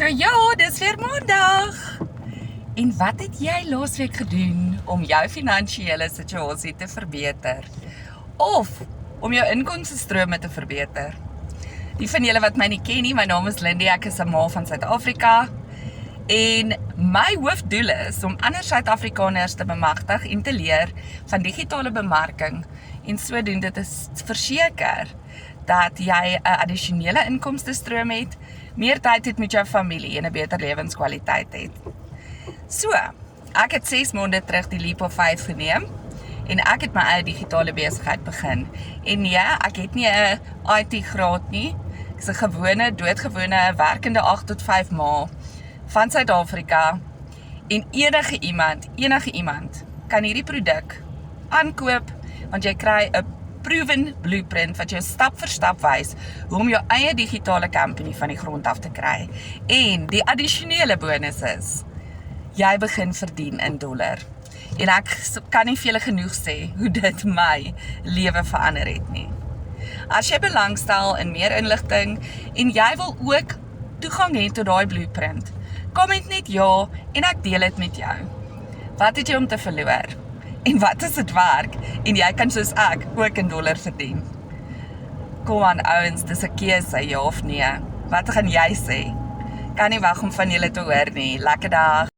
So ja, dis weer maandag. En wat het jy laasweek gedoen om jou finansiële situasie te verbeter? Of om jou inkomstestrome te verbeter? Die van julle wat my nie ken nie, my naam is Lindy, ek is 'n ma van Suid-Afrika. En my hoofdoel is om ander Suid-Afrikaners te bemagtig en te leer van digitale bemarking en sodoende te verseker dat jy 'n addisionele inkomstestroom het, meer tyd het met jou familie en 'n beter lewenskwaliteit het. So, ek het 6 maande terug die leap of faith geneem en ek het my eie digitale besigheid begin. En ja, ek het nie 'n IT graad nie. Ek is 'n gewone, doodgewone, werkende 8 tot 5 ma van Suid-Afrika. En enige iemand kan hierdie produk aankoop, want jy kry 'n proven blueprint wat jou stap vir stap wys hoe om jou eie digitale company van die grond af te kry. En die addisionele bonus is, jy begin verdien in dollar. En ek kan nie vir julle genoeg sê hoe dit my lewe verander het nie. As jy belangstel in meer inligting en jy wil ook toegang hê tot daai blueprint, comment net ja en ek deel dit met jou. Wat het jy om te verloor? En wat as dit werk? En jy kan soos ek ook in dollar verdien. Kom aan ouens, dis 'n keuse, ja of nee. Wat gaan jy sê? Kan nie wag om van julle te hoor nie. Lekker dag.